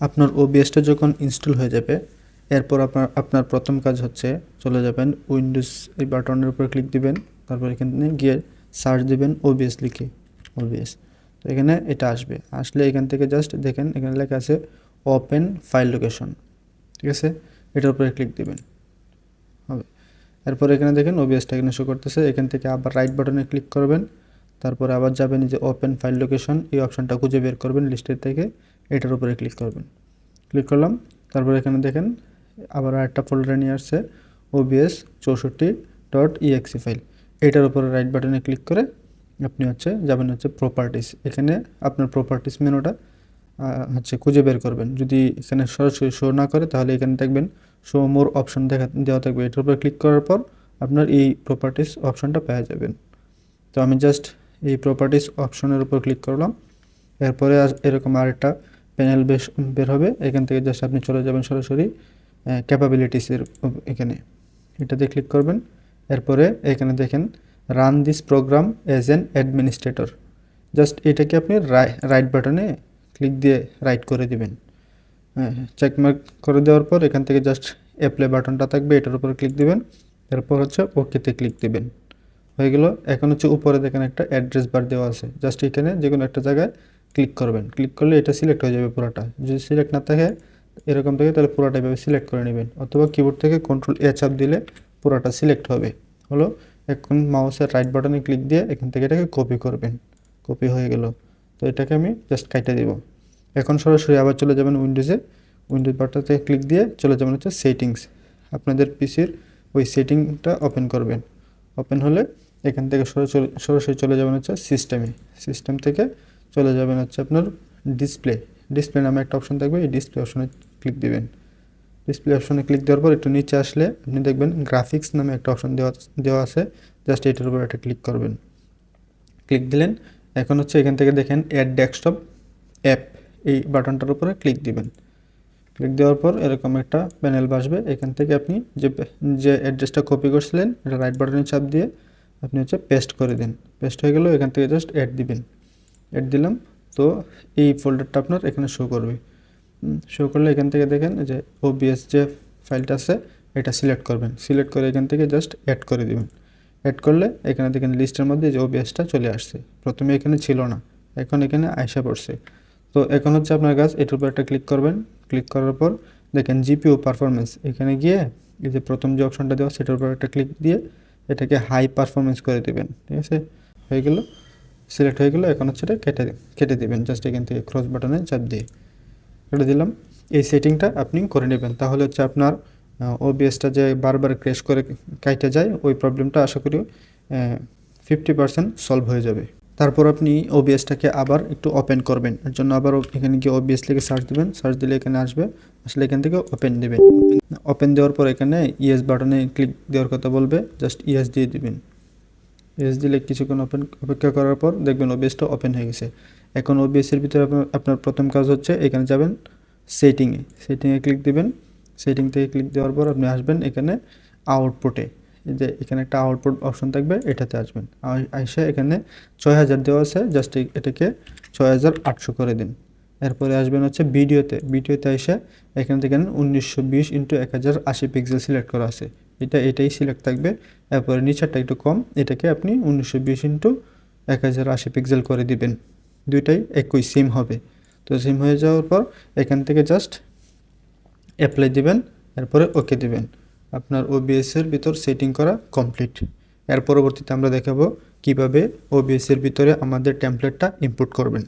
আপনার ওবিএসটা যখন ইনস্টল হয়ে যাবে এরপর আপনার প্রথম কাজ হচ্ছে চলে যাবেন উইন্ডোজ এই বাটনের উপর ক্লিক দিবেন, তারপর এখানে গিয়ে সার্চ দিবেন ওবিএস লিখে ওবিএস। তো এখানে এটা আসলে এখান থেকে জাস্ট দেখেন এখানে লেখা আছে ওপেন ফাইল লোকেশন, ঠিক আছে, এটার উপরে ক্লিক দিবেন হবে। এরপর এখানে দেখেন ওবিএসটা এখানে শো করতেছে, এখান থেকে আবার রাইট বাটনে ক্লিক করবেন, তারপরে আবার যাবেন যে ওপেন ফাইল লোকেশন এই অপশনটা খুঁজে বের করবেন লিস্টের থেকে, এটার উপরে ক্লিক করবেন। ক্লিক করলাম, তারপর এখানে দেখেন আবার একটা ফোল্ডারে নিয়ে আসছে OBS 64.exe ফাইল, এটার উপরে রাইট বাটনে ক্লিক করে আপনি যাবেন প্রপার্টিস। এখানে আপনার প্রপার্টিস মেনুটা খুঁজে বের করবেন। যদি এখানে সরাসরি শো না করে তাহলে এখানে দেখবেন শো মোর অপশন দেওয়া থাকবে, এটার উপরে ক্লিক করার পর আপনার এই প্রপার্টিস অপশনটা পেয়ে যাবেন। তো আমি জাস্ট এই প্রপার্টিস অপশনের উপর ক্লিক করলাম, এরপরে এরকম আরেকটা প্যানেল বের হবে, এখান থেকে জাস্ট আপনি চলে যাবেন সরাসরি ক্যাপাবিলিটিসের এখানে, এটাতে ক্লিক করবেন। এরপরে এখানে দেখেন run this program as an administrator, just এটাকে আপনি রাইট বাটনে ক্লিক দিয়ে রাইট করে দিবেন। হ্যাঁ, চেকমার্ক করে দেওয়ার পর এখান থেকে জাস্ট অ্যাপ্লাই বাটনটা থাকবে, এটার উপরে ক্লিক দিবেন, এরপর ওকেতে ক্লিক দিবেন। হয়ে গেল। এখন উপরে দেখেন একটা অ্যাড্রেস বার দেওয়া আছে, জাস্ট এখানে যে কোনো একটা জায়গায় ক্লিক করবেন, ক্লিক করলে এটা সিলেক্ট হয়ে যাবে পুরোটা। যদি সিলেক্ট না থাকে এরকম থাকে তাহলে পুরোটা এভাবে সিলেক্ট করে নেবেন, অথবা কিবোর্ড থেকে Ctrl+A চাপ দিলে পুরোটা সিলেক্ট হবে। হলো, এখন মাউসের রাইট বাটনে ক্লিক দিয়ে এখান থেকে এটাকে কপি করবেন, কপি হয়ে গেল। তো এটাকে আমি জাস্ট কাটে দিব। এখন সরাসরি আবার চলে যাবেন উইন্ডোজ বাটনটাতে ক্লিক দিয়ে চলে যাবেন সেটিংস, আপনাদের পিসির ওই সেটিংটা ওপেন করবেন। ওপেন হলে এখান থেকে সরাসরি চলে যাবেন সিস্টেম থেকে চলে যাবেন আপনার ডিসপ্লে নামে একটা অপশন থাকবে, এই ডিসপ্লে অপশনে ক্লিক দিবেন। ডিসপ্লে অপশনে ক্লিক দেওয়ার পর একটু নিচে আসলে আপনি দেখবেন গ্রাফিক্স নামে একটা অপশন দেওয়া আছে, জাস্ট এটার উপর একটা ক্লিক করবেন। ক্লিক দিলেন, এখন এখান থেকে দেখেন অ্যাড ডেস্কটপ অ্যাপ, এই বাটনটার উপরে ক্লিক দিবেন। ক্লিক দেওয়ার পর এরকম একটা প্যানেল আসবে, এখান থেকে আপনি যে অ্যাড্রেসটা কপি করছিলেন এটা রাইট বাটনে চাপ দিয়ে আপনি পেস্ট করে দিন। পেস্ট হয়ে গেল, এখান থেকে জাস্ট অ্যাড দিবেন। অ্যাড দিলাম, তো এই ফোল্ডারটা আপনার এখানে শো করবে। শো করলে এখান থেকে দেখেন যে OBS যে ফাইলটা আছে এটা সিলেক্ট করবেন, সিলেক্ট করে এখান থেকে জাস্ট অ্যাড করে দিবেন। অ্যাড করলে এখানে দেখেন লিস্টের মধ্যে যে OBSটা চলে আসছে, প্রথমে এখানে ছিল না, এখন এখানে আইসা পড়ছে। তো এখন আপনার কাজ এটার উপর একটা ক্লিক করবেন। ক্লিক করার পর দেখেন GPU পারফরমেন্স, এখানে গিয়ে এই যে প্রথম যে অপশনটা দেওয়া সেটার উপর একটা ক্লিক দিয়ে এটাকে হাই পারফরমেন্স করে দেবেন। ঠিক আছে, হয়ে গেল, সিলেক্ট হয়ে গেল। এখন এটা কেটে দেবেন, জাস্ট এখান থেকে ক্রস বাটনে চাপ দিয়ে কেটে দিলাম। এই সেটিংটা আপনি করে নেবেন, তাহলে আপনার OBSটা যে বারবার ক্র্যাশ করে কাইটে যায় ওই প্রবলেমটা আশা করি 50% সলভ হয়ে যাবে। তারপর আপনি OBSটাকে আবার একটু ওপেন করবেন, এর জন্য আবার এখানে গিয়ে OBS লিখে সার্চ দিবেন, সার্চ দিলে এখানে আসবে, আসলে এখান থেকে ওপেন দিবেন। ওপেন দেওয়ার পর এখানে ইয়েস বাটনে ক্লিক দেওয়ার কথা বলবে, জাস্ট ইয়েস দিয়ে দিবেন। ইয়েস দিলে কিছুক্ষণ অপেক্ষা করার পর দেখবেন OBSটা ওপেন হয়ে গেছে। এখন OBSের ভিতরে আপনার প্রথম কাজ এখানে যাবেন সেটিংয়ে ক্লিক দিবেন। সেটিং থেকে ক্লিক দেওয়ার পর আপনি আসবেন এখানে আউটপুটে, যে এখানে একটা আউটপুট অপশন থাকবে, এটাতে আসবেন। এসে এখানে 6000 দেওয়া আছে, জাস্ট এটাকে 6800 করে দিন। এরপরে আসবেন ভিডিওতে এসে এখান থেকে 1920x1080 পিক্সেল সিলেক্ট করা আছে, এটাই সিলেক্ট থাকবে। এরপরে নিচেরটা একটু কম, এটাকে আপনি 1920x1080 পিক্সেল করে দিবেন, দুইটাই একই সিম হবে। তো সিম হয়ে যাওয়ার পর এখান থেকে জাস্ট অ্যাপ্লাই দিবেন, এরপরে ওকে দিবেন। আপনার OBSের ভিতর সেটিং করা কমপ্লিট। এর পরবর্তীতে আমরা দেখাবো কিভাবে OBSের ভিতরে আমাদের টেমপ্লেটটা ইনপুট করবেন।